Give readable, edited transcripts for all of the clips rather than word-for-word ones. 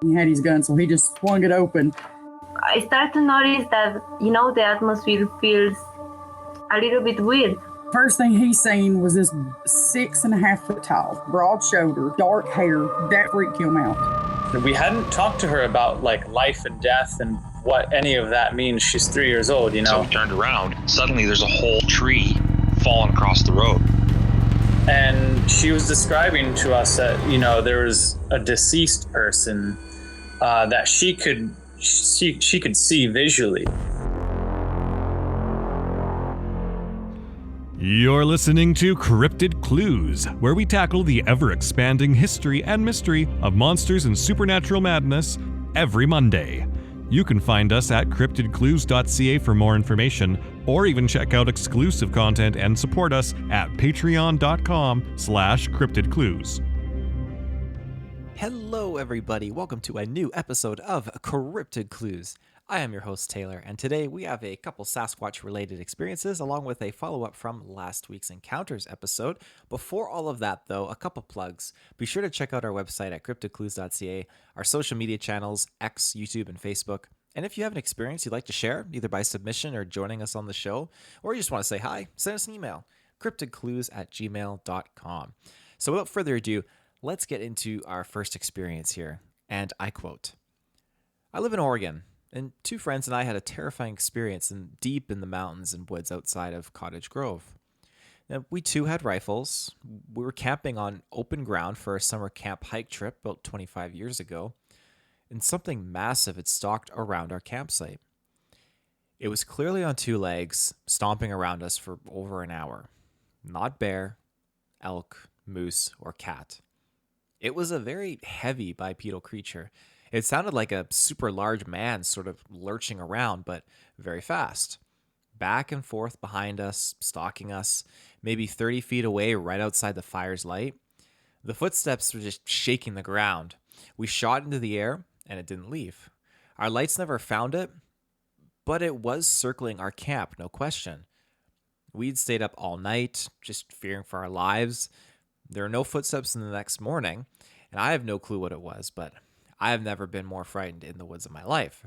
He had his gun, so he just swung it open. I start to notice that, the atmosphere feels a little bit weird. First thing he seen was this 6.5 foot tall, broad shoulder, dark hair. That freaked him out. We hadn't talked to her about like life and death and what any of that means. She's 3 years old, So we turned around. Suddenly there's a whole tree falling across the road. And she was describing to us that, there was a deceased person that she could see visually. You're listening to Cryptid Clues, where we tackle the ever-expanding history and mystery of monsters and supernatural madness every Monday. You can find us at CryptidClues.ca for more information, or even check out exclusive content and support us at patreon.com/CryptidClues. Hello everybody, welcome to a new episode of Cryptid Clues. I am your host Taylor, and today we have a couple Sasquatch related experiences along with a follow-up from last week's Encounters episode. Before all of that though, a couple plugs. Be sure to check out our website at CryptidClues.ca, our social media channels, X, YouTube, and Facebook. And if you have an experience you'd like to share, either by submission or joining us on the show, or you just want to say hi, send us an email, cryptidclues@gmail.com. So without further ado, let's get into our first experience here. And I quote, "I live in Oregon, and two friends and I had a terrifying experience deep in the mountains and woods outside of Cottage Grove. Now, we too had rifles. We were camping on open ground for a summer camp hike trip about 25 years ago, and something massive had stalked around our campsite. It was clearly on two legs, stomping around us for over an hour. Not bear, elk, moose, or cat. It was a very heavy bipedal creature. It sounded like a super large man sort of lurching around, but very fast. Back and forth behind us, stalking us, maybe 30 feet away right outside the fire's light. The footsteps were just shaking the ground. We shot into the air, and it didn't leave. Our lights never found it, but it was circling our camp, no question. We'd stayed up all night, just fearing for our lives. There were no footsteps in the next morning, and I have no clue what it was, but I have never been more frightened in the woods in my life.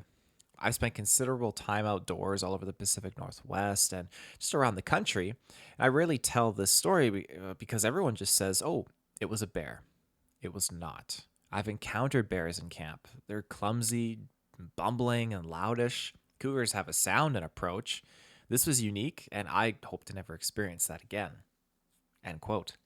I've spent considerable time outdoors all over the Pacific Northwest and just around the country. And I rarely tell this story because everyone just says, oh, it was a bear. It was not. I've encountered bears in camp. They're clumsy, bumbling, and loudish. Cougars have a sound and approach. This was unique, and I hope to never experience that again." End quote.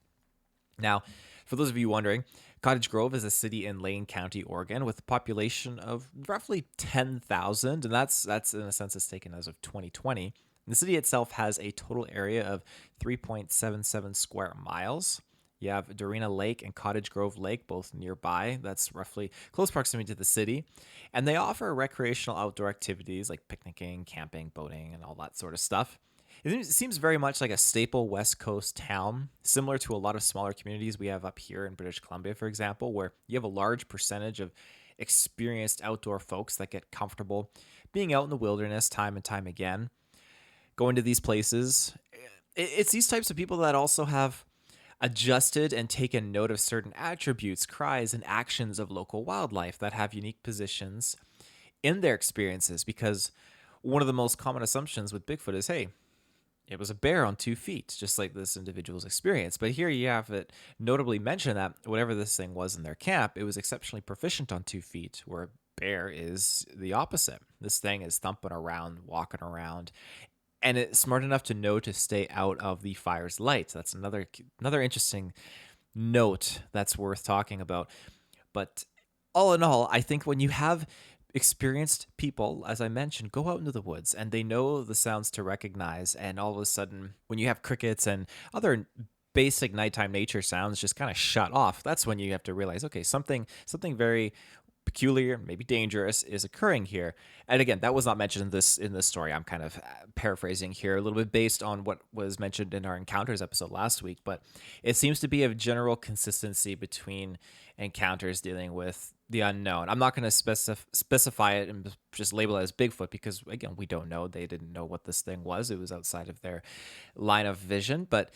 Now, for those of you wondering, Cottage Grove is a city in Lane County, Oregon, with a population of roughly 10,000, and that's in a census taken as of 2020. The city itself has a total area of 3.77 square miles. You have Dorena Lake and Cottage Grove Lake, both nearby. That's roughly close proximity to the city. And they offer recreational outdoor activities like picnicking, camping, boating, and all that sort of stuff. It seems very much like a staple West Coast town, similar to a lot of smaller communities we have up here in British Columbia, for example, where you have a large percentage of experienced outdoor folks that get comfortable being out in the wilderness time and time again. Going to these places, it's these types of people that also have adjusted and taken note of certain attributes, cries, and actions of local wildlife that have unique positions in their experiences, because one of the most common assumptions with Bigfoot is, hey, it was a bear on 2 feet, just like this individual's experience. But here you have it notably mentioned that whatever this thing was in their camp, it was exceptionally proficient on 2 feet, where a bear is the opposite. This thing is thumping around, walking around, and it's smart enough to know to stay out of the fire's light. That's another interesting note that's worth talking about. But all in all, I think when you have experienced people, as I mentioned, go out into the woods and they know the sounds to recognize, and all of a sudden when you have crickets and other basic nighttime nature sounds just kind of shut off, that's when you have to realize, okay, something very peculiar, maybe dangerous, is occurring here. And again, that was not mentioned in this story. I'm kind of paraphrasing here a little bit based on what was mentioned in our Encounters episode last week, but it seems to be a general consistency between encounters dealing with the unknown. I'm not going to specify it and just label it as Bigfoot because, again, we don't know. They didn't know what this thing was. It was outside of their line of vision, but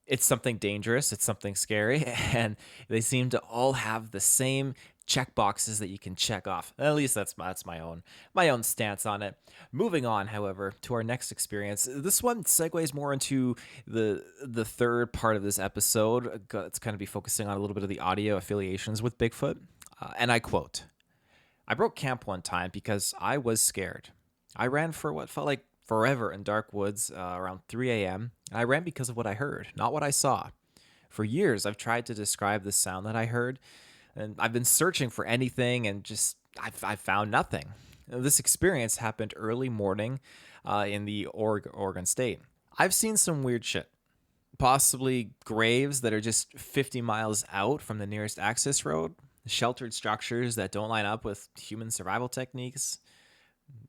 it's something dangerous. It's something scary, and they seem to all have the same check boxes that you can check off. At least that's my own stance on it. Moving on, however, to our next experience. This one segues more into the third part of this episode. It's going to be focusing on a little bit of the audio affiliations with Bigfoot. And I quote, "I broke camp one time because I was scared. I ran for what felt like forever in dark woods around 3 a.m. And I ran because of what I heard, not what I saw. For years, I've tried to describe the sound that I heard, and I've been searching for anything, and just I've found nothing." This experience happened early morning in the Oregon state. I've seen some weird shit. Possibly graves that are just 50 miles out from the nearest access road, sheltered structures that don't line up with human survival techniques.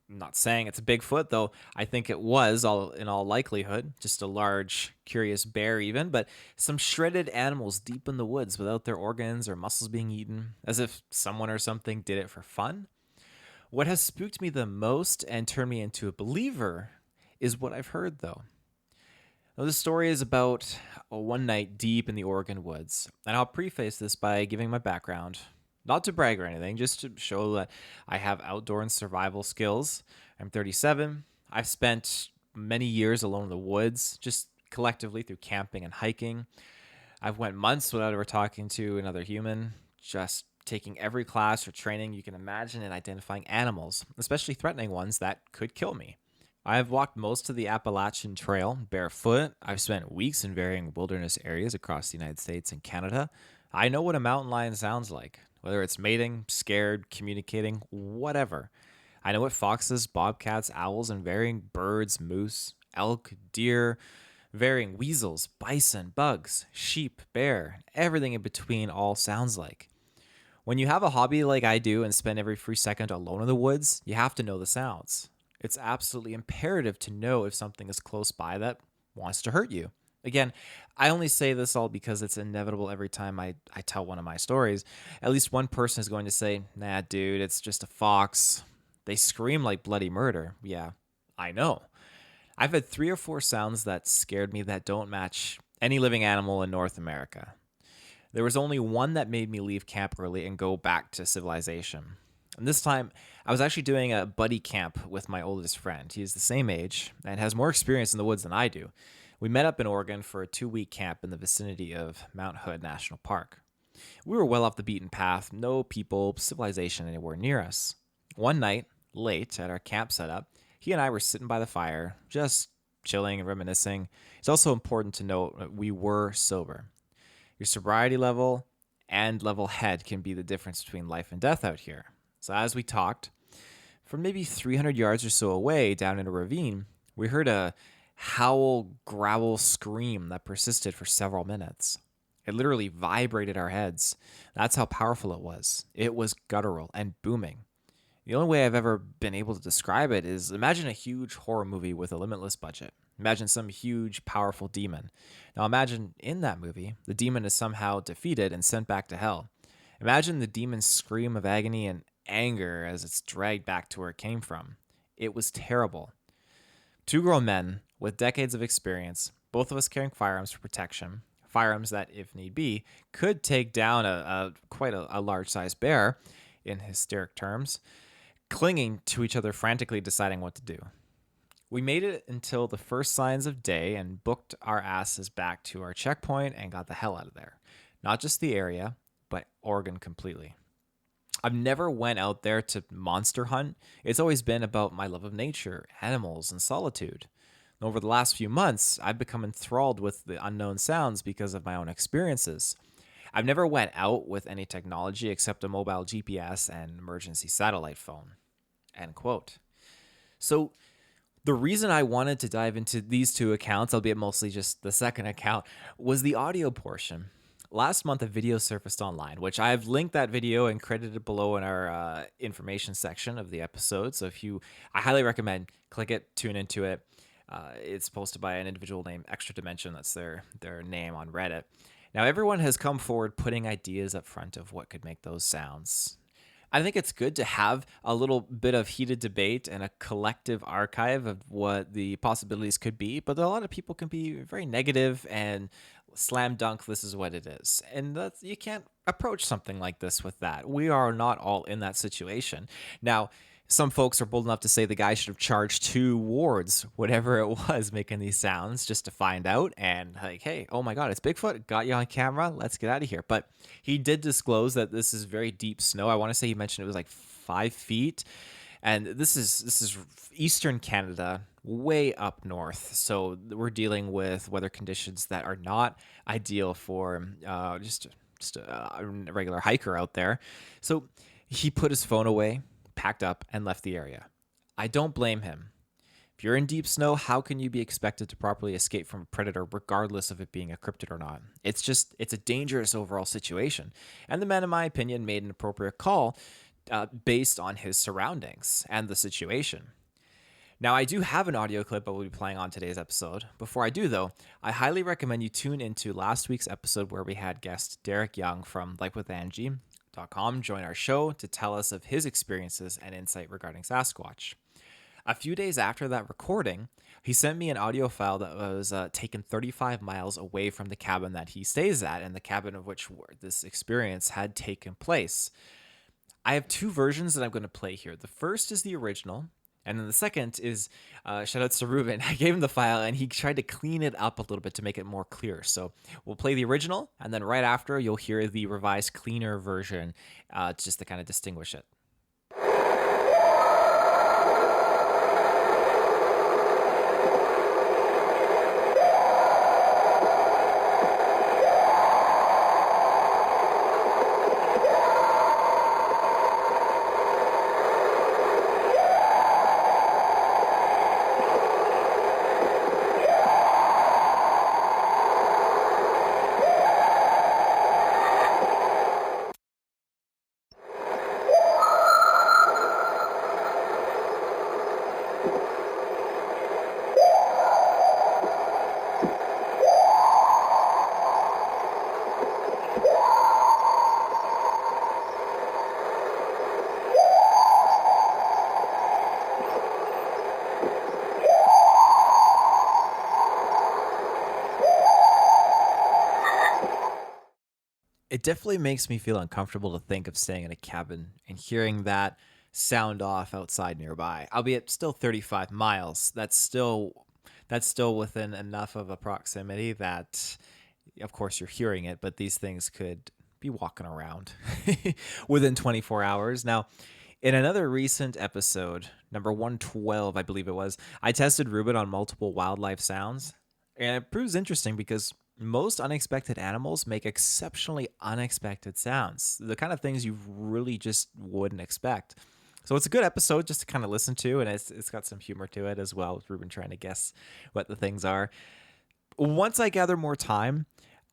I'm not saying it's a Bigfoot, though I think it was, in all likelihood, just a large, curious bear even, but some shredded animals deep in the woods without their organs or muscles being eaten, as if someone or something did it for fun. What has spooked me the most and turned me into a believer is what I've heard, though. Now, this story is about one night deep in the Oregon woods, and I'll preface this by giving my background. Not to brag or anything, just to show that I have outdoor and survival skills. I'm 37. I've spent many years alone in the woods, just collectively through camping and hiking. I've went months without ever talking to another human, just taking every class or training you can imagine in identifying animals, especially threatening ones that could kill me. I have walked most of the Appalachian Trail barefoot. I've spent weeks in varying wilderness areas across the United States and Canada. I know what a mountain lion sounds like. Whether it's mating, scared, communicating, whatever. I know what foxes, bobcats, owls, and varying birds, moose, elk, deer, varying weasels, bison, bugs, sheep, bear, everything in between all sounds like. When you have a hobby like I do and spend every free second alone in the woods, you have to know the sounds. It's absolutely imperative to know if something is close by that wants to hurt you. Again, I only say this all because it's inevitable every time I tell one of my stories. At least one person is going to say, "Nah, dude, it's just a fox. They scream like bloody murder." Yeah, I know. I've had 3 or 4 sounds that scared me that don't match any living animal in North America. There was only one that made me leave camp early and go back to civilization. And this time, I was actually doing a buddy camp with my oldest friend. He is the same age and has more experience in the woods than I do. We met up in Oregon for a 2-week camp in the vicinity of Mount Hood National Park. We were well off the beaten path, no people, civilization anywhere near us. One night, late at our camp setup, he and I were sitting by the fire, just chilling and reminiscing. It's also important to note that we were sober. Your sobriety level and level head can be the difference between life and death out here. So as we talked, from maybe 300 yards or so away down in a ravine, we heard a howl, growl, scream that persisted for several minutes. It literally vibrated our heads. That's how powerful it was. It was guttural and booming. The only way I've ever been able to describe it is imagine a huge horror movie with a limitless budget. Imagine some huge, powerful demon. Now imagine in that movie, the demon is somehow defeated and sent back to hell. Imagine the demon's scream of agony and anger as it's dragged back to where it came from. It was terrible. 2 grown men with decades of experience, both of us carrying firearms for protection, firearms that, if need be, could take down quite a large-sized bear, in hysteric terms, clinging to each other frantically deciding what to do. We made it until the first signs of day and booked our asses back to our checkpoint and got the hell out of there. Not just the area, but Oregon completely. I've never went out there to monster hunt. It's always been about my love of nature, animals, and solitude. And over the last few months, I've become enthralled with the unknown sounds because of my own experiences. I've never went out with any technology except a mobile GPS and emergency satellite phone. End quote. So the reason I wanted to dive into these 2 accounts, albeit mostly just the second account, was the audio portion. Last month, a video surfaced online, which I've linked that video and credited below in our information section of the episode. So I highly recommend click it, tune into it. It's posted by an individual named Extra Dimension. That's their name on Reddit. Now, everyone has come forward putting ideas up front of what could make those sounds. I think it's good to have a little bit of heated debate and a collective archive of what the possibilities could be, but a lot of people can be very negative and Slam dunk, this is what it is. And you can't approach something like this with that. We are not all in that situation. Now, some folks are bold enough to say the guy should have charged towards whatever it was making these sounds just to find out. And like, hey, oh my God, it's Bigfoot. Got you on camera. Let's get out of here. But he did disclose that this is very deep snow. I want to say he mentioned it was like 5 feet. And this is eastern Canada, way up north. So we're dealing with weather conditions that are not ideal for just a regular hiker out there. So he put his phone away, packed up, and left the area. I don't blame him. If you're in deep snow, how can you be expected to properly escape from a predator regardless of it being a cryptid or not? It's a dangerous overall situation. And the man, in my opinion, made an appropriate call based on his surroundings and the situation. Now, I do have an audio clip I will be playing on today's episode. Before I do, though, I highly recommend you tune into last week's episode where we had guest Derek Young from LikeWithAngie.com join our show to tell us of his experiences and insight regarding Sasquatch. A few days after that recording, he sent me an audio file that was taken 35 miles away from the cabin that he stays at and the cabin of which this experience had taken place. I have 2 versions that I'm going to play here. The first is the original, and then the second is, shout out to Reuben. I gave him the file, and he tried to clean it up a little bit to make it more clear. So we'll play the original, and then right after, you'll hear the revised, cleaner version, just to kind of distinguish it. It definitely makes me feel uncomfortable to think of staying in a cabin and hearing that sound off outside nearby, albeit still 35 miles. That's still within enough of a proximity that, of course, you're hearing it, but these things could be walking around within 24 hours. Now, in another recent episode, number 112, I believe it was, I tested Reuben on multiple wildlife sounds, and it proves interesting because most unexpected animals make exceptionally unexpected sounds, the kind of things you really just wouldn't expect. So it's a good episode just to kind of listen to, and it's got some humor to it as well, with Reuben trying to guess what the things are. Once I gather more time,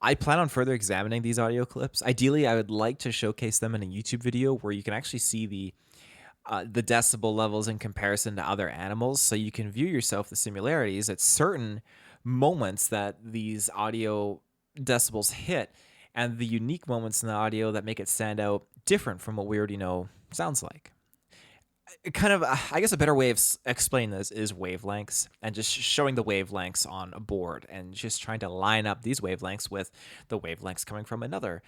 I plan on further examining these audio clips. Ideally, I would like to showcase them in a YouTube video where you can actually see the decibel levels in comparison to other animals, so you can view yourself the similarities at certain moments that these audio decibels hit and the unique moments in the audio that make it stand out different from what we already know sounds like. Kind of, I guess a better way of explaining this is wavelengths and just showing the wavelengths on a board and just trying to line up these wavelengths with the wavelengths coming from another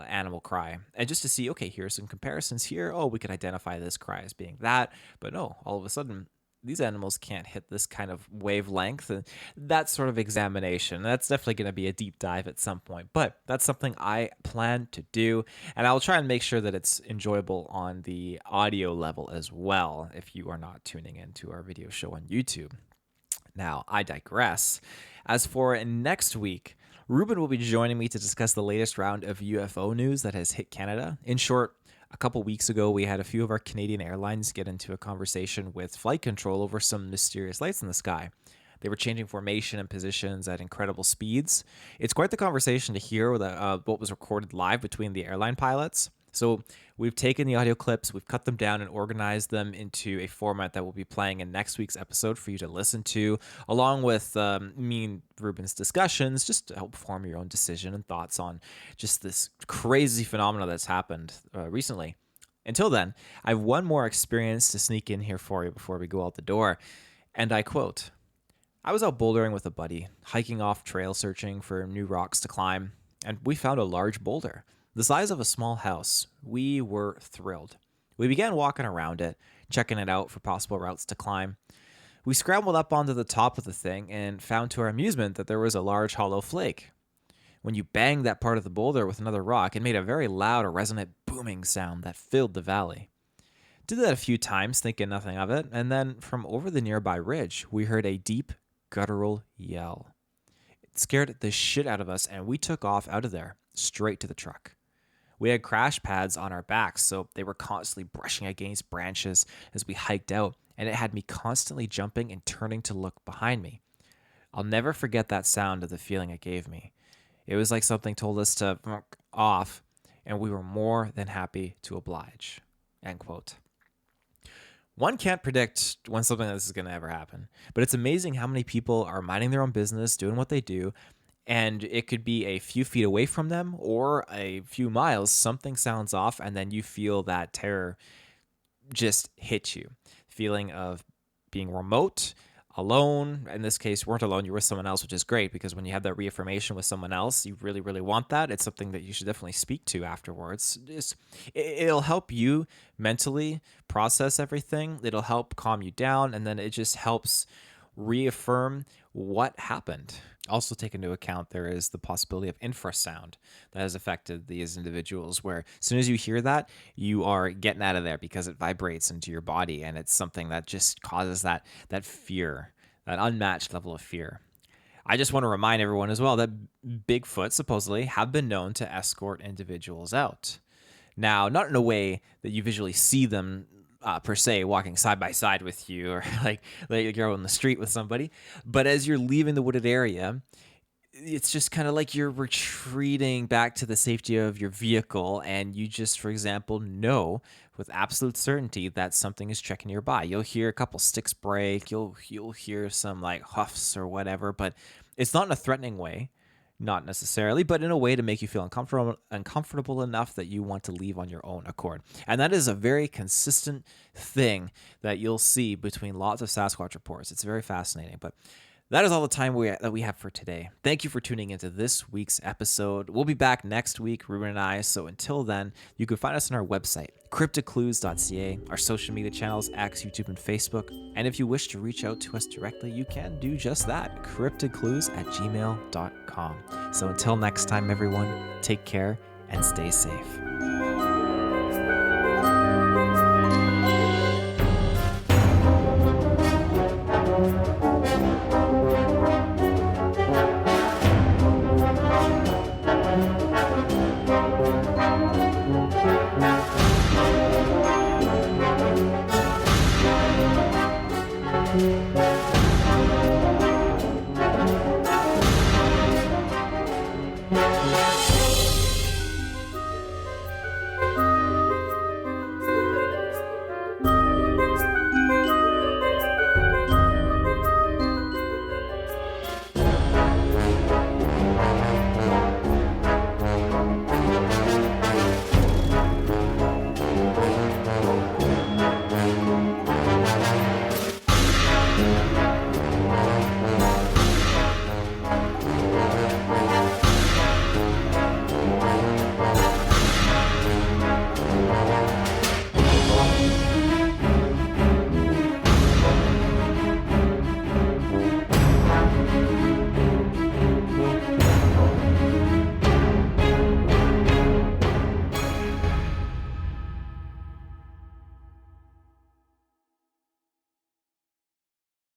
animal cry. And just to see, okay, here's some comparisons here. Oh, we could identify this cry as being that. But no, all of a sudden, these animals can't hit this kind of wavelength, and that sort of examination. That's definitely going to be a deep dive at some point, but that's something I plan to do, and I'll try and make sure that it's enjoyable on the audio level as well if you are not tuning into our video show on YouTube. Now, I digress. As for next week, Reuben will be joining me to discuss the latest round of UFO news that has hit Canada. In short, a couple weeks ago, we had a few of our Canadian airlines get into a conversation with flight control over some mysterious lights in the sky. They were changing formation and positions at incredible speeds. It's quite the conversation to hear what was recorded live between the airline pilots. So we've taken the audio clips, we've cut them down and organized them into a format that we'll be playing in next week's episode for you to listen to, along with me and Reuben's discussions, just to help form your own decision and thoughts on just this crazy phenomenon that's happened recently. Until then, I have one more experience to sneak in here for you before we go out the door, and I quote, I was out bouldering with a buddy, hiking off trail searching for new rocks to climb, and we found a large boulder, the size of a small house. We were thrilled. We began walking around it, checking it out for possible routes to climb. We scrambled up onto the top of the thing and found to our amusement that there was a large hollow flake. When you banged that part of the boulder with another rock, it made a very loud, resonant booming sound that filled the valley. Did that a few times, thinking nothing of it, and then from over the nearby ridge, we heard a deep, guttural yell. It scared the shit out of us, and we took off out of there, straight to the truck. We had crash pads on our backs, so they were constantly brushing against branches as we hiked out, and it had me constantly jumping and turning to look behind me. I'll never forget that sound of the feeling it gave me. It was like something told us to fuck off, and we were more than happy to oblige. End quote. One can't predict when something like this is going to ever happen, but it's amazing how many people are minding their own business, doing what they do, and it could be a few feet away from them or a few miles, something sounds off, and then you feel that terror just hit you. Feeling of being remote, alone. In this case, you weren't alone, you were with someone else, which is great, because when you have that reaffirmation with someone else, you really, really want that. It's something that you should definitely speak to afterwards. It'll help you mentally process everything. It'll help calm you down, and then it just helps reaffirm what happened. Also take into account there is the possibility of infrasound that has affected these individuals, where as soon as you hear that, you are getting out of there because it vibrates into your body, and it's something that just causes that fear, that unmatched level of fear. I just want to remind everyone as well that Bigfoot supposedly have been known to escort individuals out. Now, not in a way that you visually see them per se walking side by side with you, or like you're on the street with somebody, but as you're leaving the wooded area, it's just kind of like you're retreating back to the safety of your vehicle, and you just, for example, know with absolute certainty that something is trekking nearby. You'll hear a couple sticks break, you'll hear some like huffs or whatever, but it's not in a threatening way. Not necessarily, but in a way to make you feel uncomfortable enough that you want to leave on your own accord. And that is a very consistent thing that you'll see between lots of Sasquatch reports. It's very fascinating. But that is all the time that we have for today. Thank you for tuning into this week's episode. We'll be back next week, Reuben and I. So until then, you can find us on our website, CryptidClues.ca, our social media channels, X, YouTube, and Facebook. And if you wish to reach out to us directly, you can do just that, CryptidClues@gmail.com. So until next time, everyone, take care and stay safe. Thank you.